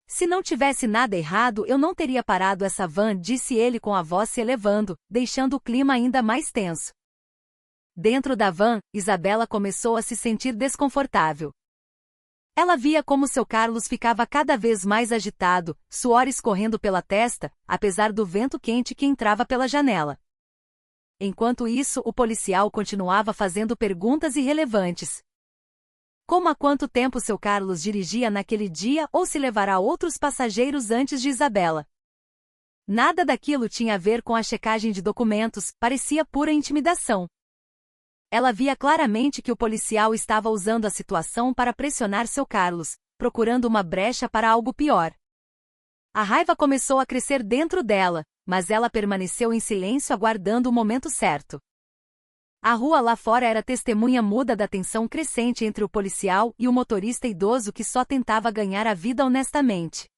Se não tivesse nada errado, eu não teria parado essa van, disse ele com a voz se elevando, deixando o clima ainda mais tenso. Dentro da van, Isabela começou a se sentir desconfortável. Ela via como seu Carlos ficava cada vez mais agitado, suor escorrendo pela testa, apesar do vento quente que entrava pela janela. Enquanto isso, o policial continuava fazendo perguntas irrelevantes. Como há quanto tempo seu Carlos dirigia naquele dia ou se levará outros passageiros antes de Isabela? Nada daquilo tinha a ver com a checagem de documentos, parecia pura intimidação. Ela via claramente que o policial estava usando a situação para pressionar seu Carlos, procurando uma brecha para algo pior. A raiva começou a crescer dentro dela, mas ela permaneceu em silêncio aguardando o momento certo. A rua lá fora era testemunha muda da tensão crescente entre o policial e o motorista idoso que só tentava ganhar a vida honestamente.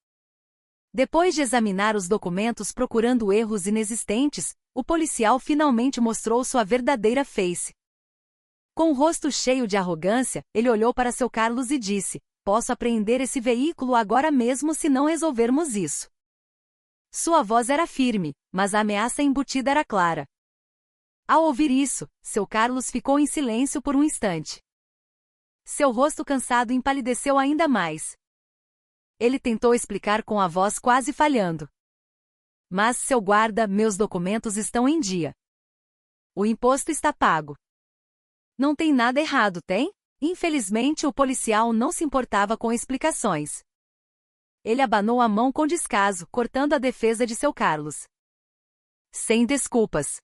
Depois de examinar os documentos procurando erros inexistentes, o policial finalmente mostrou sua verdadeira face. Com o rosto cheio de arrogância, ele olhou para seu Carlos e disse: "Posso apreender esse veículo agora mesmo se não resolvermos isso." Sua voz era firme, mas a ameaça embutida era clara. Ao ouvir isso, seu Carlos ficou em silêncio por um instante. Seu rosto cansado empalideceu ainda mais. Ele tentou explicar com a voz quase falhando. "Mas, seu guarda, meus documentos estão em dia. O imposto está pago. Não tem nada errado, tem?" Infelizmente, o policial não se importava com explicações. Ele abanou a mão com descaso, cortando a defesa de seu Carlos. "Sem desculpas.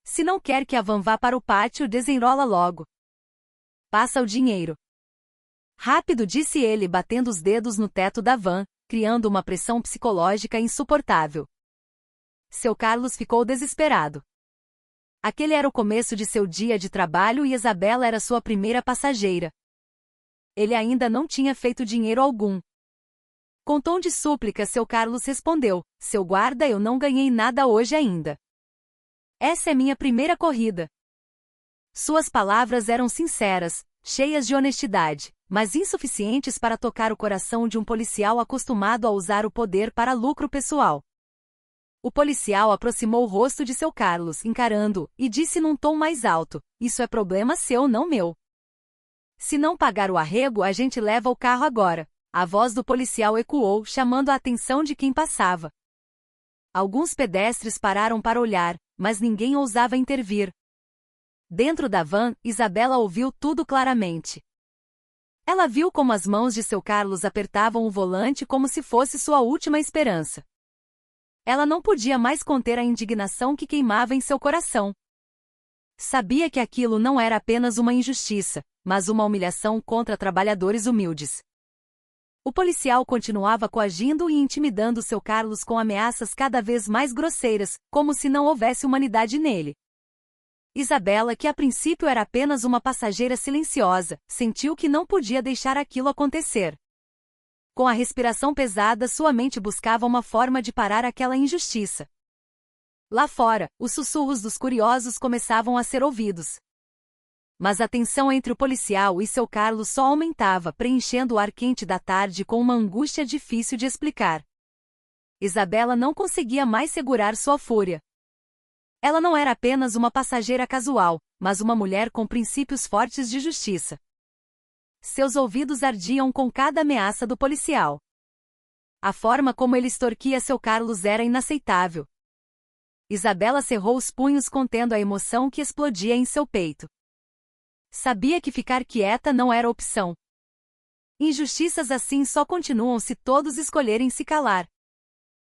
Se não quer que a van vá para o pátio, desenrola logo. Passa o dinheiro." "Rápido", disse ele batendo os dedos no teto da van, criando uma pressão psicológica insuportável. Seu Carlos ficou desesperado. Aquele era o começo de seu dia de trabalho e Isabela era sua primeira passageira. Ele ainda não tinha feito dinheiro algum. Com tom de súplica, seu Carlos respondeu: "Seu guarda, eu não ganhei nada hoje ainda. Essa é minha primeira corrida." Suas palavras eram sinceras, cheias de honestidade, mas insuficientes para tocar o coração de um policial acostumado a usar o poder para lucro pessoal. O policial aproximou o rosto de seu Carlos, encarando-o, e disse num tom mais alto: "Isso é problema seu, não meu. Se não pagar o arrego, a gente leva o carro agora." A voz do policial ecoou, chamando a atenção de quem passava. Alguns pedestres pararam para olhar, mas ninguém ousava intervir. Dentro da van, Isabela ouviu tudo claramente. Ela viu como as mãos de seu Carlos apertavam o volante como se fosse sua última esperança. Ela não podia mais conter a indignação que queimava em seu coração. Sabia que aquilo não era apenas uma injustiça, mas uma humilhação contra trabalhadores humildes. O policial continuava coagindo e intimidando seu Carlos com ameaças cada vez mais grosseiras, como se não houvesse humanidade nele. Isabela, que a princípio era apenas uma passageira silenciosa, sentiu que não podia deixar aquilo acontecer. Com a respiração pesada, sua mente buscava uma forma de parar aquela injustiça. Lá fora, os sussurros dos curiosos começavam a ser ouvidos. Mas a tensão entre o policial e seu Carlos só aumentava, preenchendo o ar quente da tarde com uma angústia difícil de explicar. Isabela não conseguia mais segurar sua fúria. Ela não era apenas uma passageira casual, mas uma mulher com princípios fortes de justiça. Seus ouvidos ardiam com cada ameaça do policial. A forma como ele extorquia seu Carlos era inaceitável. Isabela cerrou os punhos contendo a emoção que explodia em seu peito. Sabia que ficar quieta não era opção. Injustiças assim só continuam se todos escolherem se calar.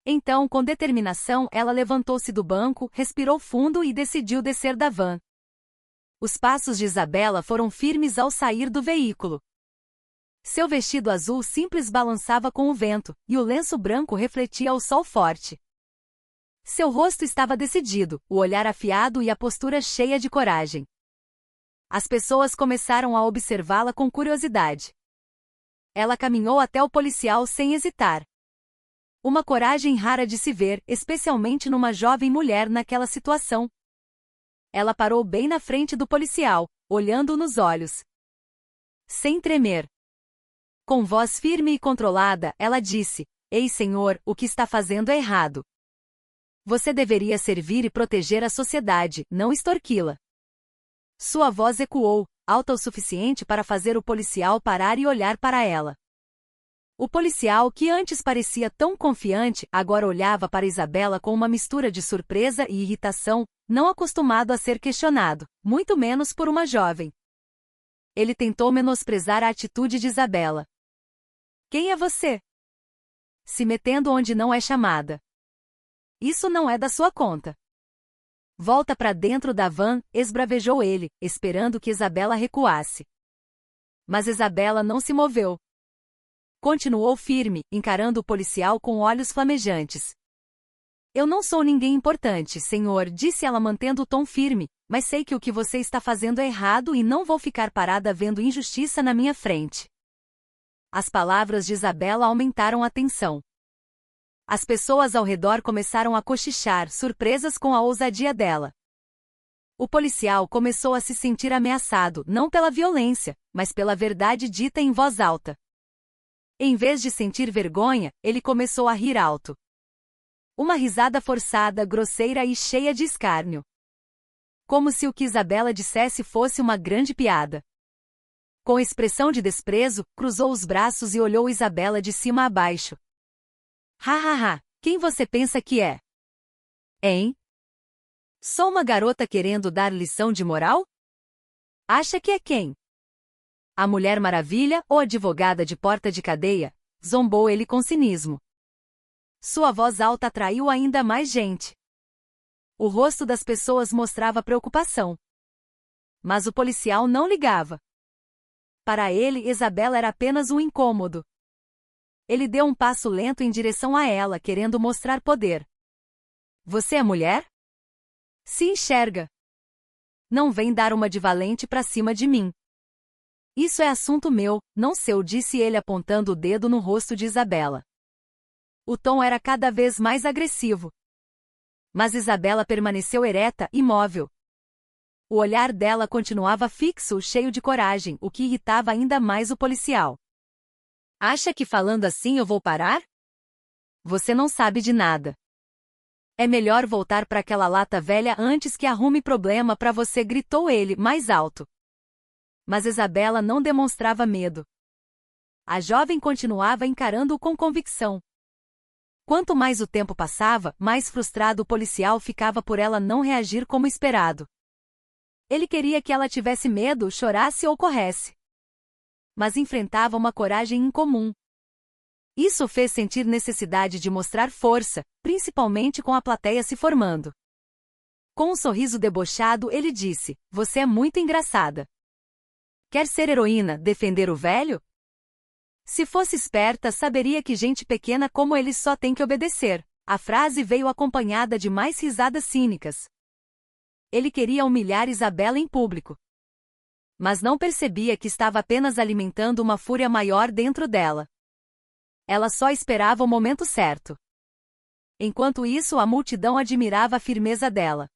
Então, com determinação, ela levantou-se do banco, respirou fundo e decidiu descer da van. Os passos de Isabela foram firmes ao sair do veículo. Seu vestido azul simples balançava com o vento, e o lenço branco refletia o sol forte. Seu rosto estava decidido, o olhar afiado e a postura cheia de coragem. As pessoas começaram a observá-la com curiosidade. Ela caminhou até o policial sem hesitar. Uma coragem rara de se ver, especialmente numa jovem mulher naquela situação. Ela parou bem na frente do policial, olhando-o nos olhos. Sem tremer. Com voz firme e controlada, ela disse: "Ei, senhor, o que está fazendo é errado. Você deveria servir e proteger a sociedade, não extorquí-la." Sua voz ecoou, alta o suficiente para fazer o policial parar e olhar para ela. O policial, que antes parecia tão confiante, agora olhava para Isabela com uma mistura de surpresa e irritação, não acostumado a ser questionado, muito menos por uma jovem. Ele tentou menosprezar a atitude de Isabela. "Quem é você?" "Se metendo onde não é chamada. Isso não é da sua conta." "Volta para dentro da van", esbravejou ele, esperando que Isabela recuasse. Mas Isabela não se moveu. Continuou firme, encarando o policial com olhos flamejantes. "Eu não sou ninguém importante, senhor", disse ela mantendo o tom firme, "mas sei que o que você está fazendo é errado e não vou ficar parada vendo injustiça na minha frente." As palavras de Isabela aumentaram a tensão. As pessoas ao redor começaram a cochichar, surpresas com a ousadia dela. O policial começou a se sentir ameaçado, não pela violência, mas pela verdade dita em voz alta. Em vez de sentir vergonha, ele começou a rir alto. Uma risada forçada, grosseira e cheia de escárnio. Como se o que Isabela dissesse fosse uma grande piada. Com expressão de desprezo, cruzou os braços e olhou Isabela de cima a baixo. "Ha ha ha, quem você pensa que é? Hein? Sou uma garota querendo dar lição de moral? Acha que é quem? A Mulher Maravilha ou advogada de porta de cadeia?" zombou ele com cinismo. Sua voz alta atraiu ainda mais gente. O rosto das pessoas mostrava preocupação. Mas o policial não ligava. Para ele, Isabela era apenas um incômodo. Ele deu um passo lento em direção a ela, querendo mostrar poder. "Você é mulher? Se enxerga. Não vem dar uma de valente pra cima de mim. Isso é assunto meu, não seu", disse ele apontando o dedo no rosto de Isabela. O tom era cada vez mais agressivo. Mas Isabela permaneceu ereta, imóvel. O olhar dela continuava fixo, cheio de coragem, o que irritava ainda mais o policial. "Acha que falando assim eu vou parar? Você não sabe de nada. É melhor voltar para aquela lata velha antes que arrume problema para você", gritou ele, mais alto. Mas Isabela não demonstrava medo. A jovem continuava encarando-o com convicção. Quanto mais o tempo passava, mais frustrado o policial ficava por ela não reagir como esperado. Ele queria que ela tivesse medo, chorasse ou corresse. Mas enfrentava uma coragem incomum. Isso o fez sentir necessidade de mostrar força, principalmente com a plateia se formando. Com um sorriso debochado, ele disse: "Você é muito engraçada. Quer ser heroína, defender o velho? Se fosse esperta, saberia que gente pequena como ele só tem que obedecer." A frase veio acompanhada de mais risadas cínicas. Ele queria humilhar Isabela em público. Mas não percebia que estava apenas alimentando uma fúria maior dentro dela. Ela só esperava o momento certo. Enquanto isso, a multidão admirava a firmeza dela.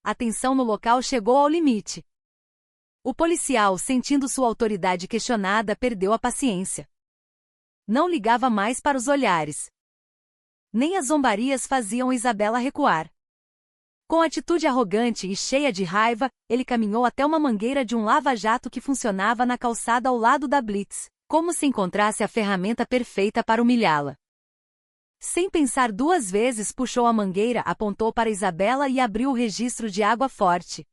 A tensão no local chegou ao limite. O policial, sentindo sua autoridade questionada, perdeu a paciência. Não ligava mais para os olhares. Nem as zombarias faziam Isabela recuar. Com atitude arrogante e cheia de raiva, ele caminhou até uma mangueira de um lava-jato que funcionava na calçada ao lado da Blitz, como se encontrasse a ferramenta perfeita para humilhá-la. Sem pensar duas vezes, puxou a mangueira, apontou para Isabela e abriu o registro de água forte.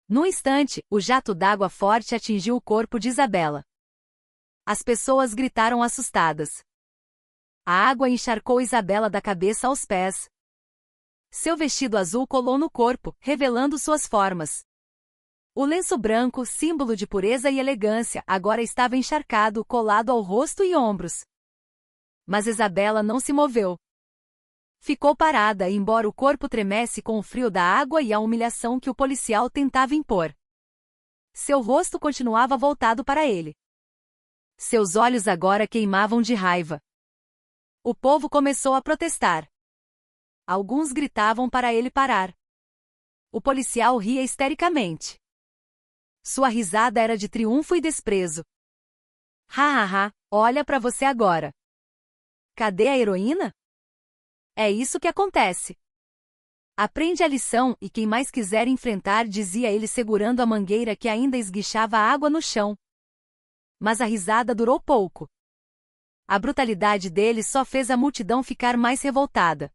Num instante, o jato d'água forte atingiu o corpo de Isabela. As pessoas gritaram assustadas. A água encharcou Isabela da cabeça aos pés. Seu vestido azul colou no corpo, revelando suas formas. O lenço branco, símbolo de pureza e elegância, agora estava encharcado, colado ao rosto e ombros. Mas Isabela não se moveu. Ficou parada, embora o corpo tremesse com o frio da água e a humilhação que o policial tentava impor. Seu rosto continuava voltado para ele. Seus olhos agora queimavam de raiva. O povo começou a protestar. Alguns gritavam para ele parar. O policial ria histericamente. Sua risada era de triunfo e desprezo. Olha para você agora. Cadê a heroína? É isso que acontece. Aprende a lição e quem mais quiser enfrentar, dizia ele segurando a mangueira que ainda esguichava água no chão. Mas a risada durou pouco. A brutalidade dele só fez a multidão ficar mais revoltada.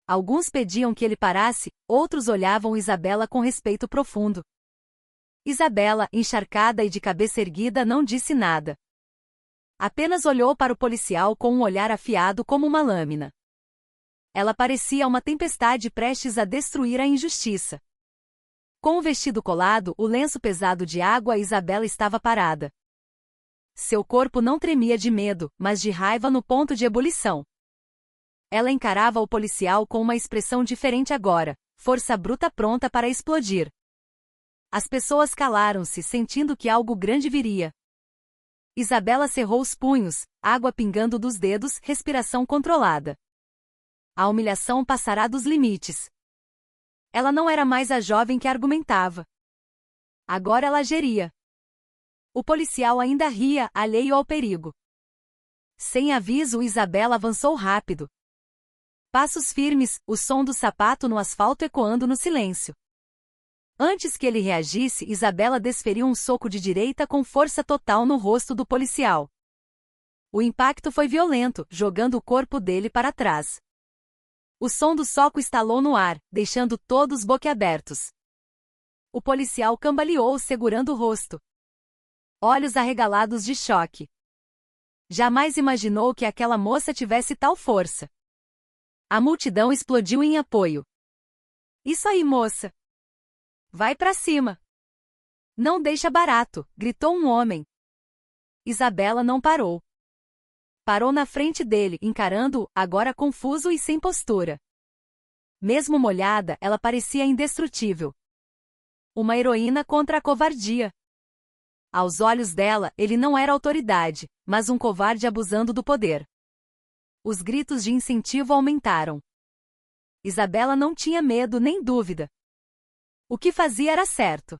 Alguns pediam que ele parasse, outros olhavam Isabela com respeito profundo. Isabela, encharcada e de cabeça erguida, não disse nada. Apenas olhou para o policial com um olhar afiado como uma lâmina. Ela parecia uma tempestade prestes a destruir a injustiça. Com o vestido colado, o lenço pesado de água, Isabela estava parada. Seu corpo não tremia de medo, mas de raiva no ponto de ebulição. Ela encarava o policial com uma expressão diferente agora, força bruta pronta para explodir. As pessoas calaram-se, sentindo que algo grande viria. Isabela cerrou os punhos, água pingando dos dedos, respiração controlada. A humilhação passará dos limites. Ela não era mais a jovem que argumentava. Agora ela geria. O policial ainda ria, alheio ao perigo. Sem aviso, Isabela avançou rápido. Passos firmes, o som do sapato no asfalto ecoando no silêncio. Antes que ele reagisse, Isabela desferiu um soco de direita com força total no rosto do policial. O impacto foi violento, jogando o corpo dele para trás. O som do soco estalou no ar, deixando todos boquiabertos. O policial cambaleou segurando o rosto. Olhos arregalados de choque. Jamais imaginou que aquela moça tivesse tal força. A multidão explodiu em apoio. Isso aí, moça! Vai pra cima! Não deixa barato, gritou um homem. Isabela não parou. Parou na frente dele, encarando-o, agora confuso e sem postura. Mesmo molhada, ela parecia indestrutível. Uma heroína contra a covardia. Aos olhos dela, ele não era autoridade, mas um covarde abusando do poder. Os gritos de incentivo aumentaram. Isabela não tinha medo nem dúvida. O que fazia era certo.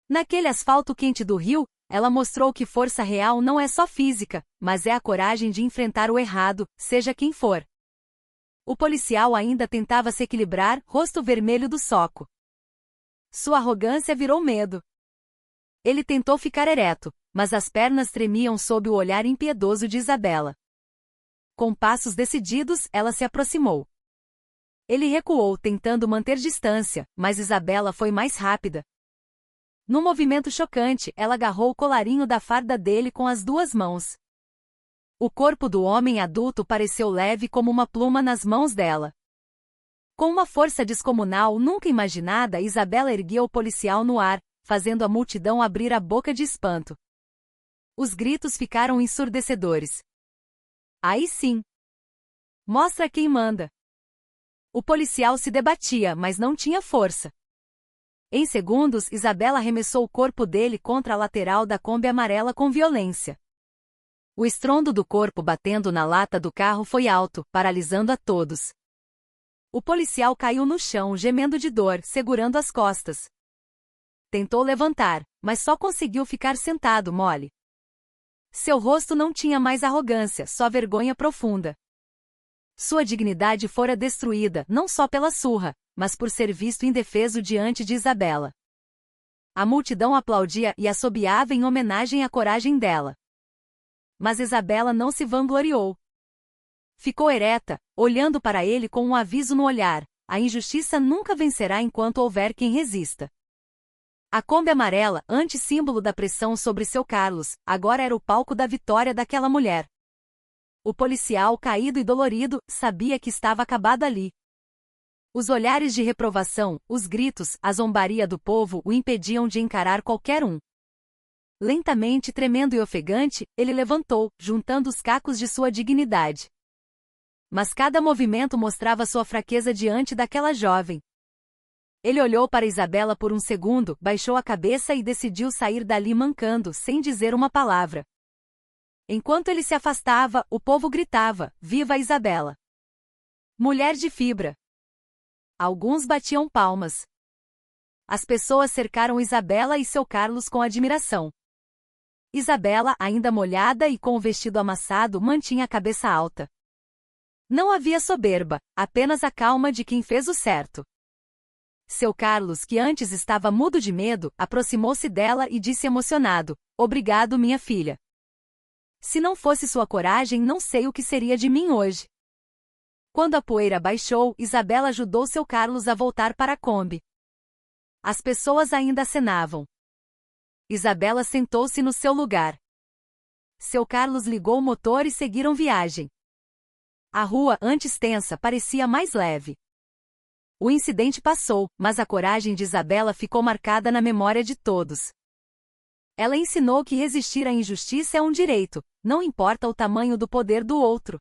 Naquele asfalto quente do rio, ela mostrou que força real não é só física, mas é a coragem de enfrentar o errado, seja quem for. O policial ainda tentava se equilibrar, rosto vermelho do soco. Sua arrogância virou medo. Ele tentou ficar ereto, mas as pernas tremiam sob o olhar impiedoso de Isabela. Com passos decididos, ela se aproximou. Ele recuou, tentando manter distância, mas Isabela foi mais rápida. Num movimento chocante, ela agarrou o colarinho da farda dele com as duas mãos. O corpo do homem adulto pareceu leve como uma pluma nas mãos dela. Com uma força descomunal nunca imaginada, Isabela ergueu o policial no ar, fazendo a multidão abrir a boca de espanto. Os gritos ficaram ensurdecedores. Aí sim! Mostra quem manda! O policial se debatia, mas não tinha força. Em segundos, Isabela arremessou o corpo dele contra a lateral da Kombi amarela com violência. O estrondo do corpo batendo na lata do carro foi alto, paralisando a todos. O policial caiu no chão, gemendo de dor, segurando as costas. Tentou levantar, mas só conseguiu ficar sentado mole. Seu rosto não tinha mais arrogância, só vergonha profunda. Sua dignidade fora destruída, não só pela surra, mas por ser visto indefeso diante de Isabela. A multidão aplaudia e assobiava em homenagem à coragem dela. Mas Isabela não se vangloriou. Ficou ereta, olhando para ele com um aviso no olhar: a injustiça nunca vencerá enquanto houver quem resista. A Kombi amarela, antissímbolo da pressão sobre seu Carlos, agora era o palco da vitória daquela mulher. O policial, caído e dolorido, sabia que estava acabado ali. Os olhares de reprovação, os gritos, a zombaria do povo o impediam de encarar qualquer um. Lentamente, tremendo e ofegante, ele levantou, juntando os cacos de sua dignidade. Mas cada movimento mostrava sua fraqueza diante daquela jovem. Ele olhou para Isabela por um segundo, baixou a cabeça e decidiu sair dali mancando, sem dizer uma palavra. Enquanto ele se afastava, o povo gritava: "Viva Isabela! Mulher de fibra!" Alguns batiam palmas. As pessoas cercaram Isabela e seu Carlos com admiração. Isabela, ainda molhada e com o vestido amassado, mantinha a cabeça alta. Não havia soberba, apenas a calma de quem fez o certo. Seu Carlos, que antes estava mudo de medo, aproximou-se dela e disse emocionado: "Obrigado, minha filha. Se não fosse sua coragem, não sei o que seria de mim hoje." Quando a poeira baixou, Isabela ajudou seu Carlos a voltar para a Kombi. As pessoas ainda acenavam. Isabela sentou-se no seu lugar. Seu Carlos ligou o motor e seguiram viagem. A rua, antes tensa, parecia mais leve. O incidente passou, mas a coragem de Isabela ficou marcada na memória de todos. Ela ensinou que resistir à injustiça é um direito, não importa o tamanho do poder do outro.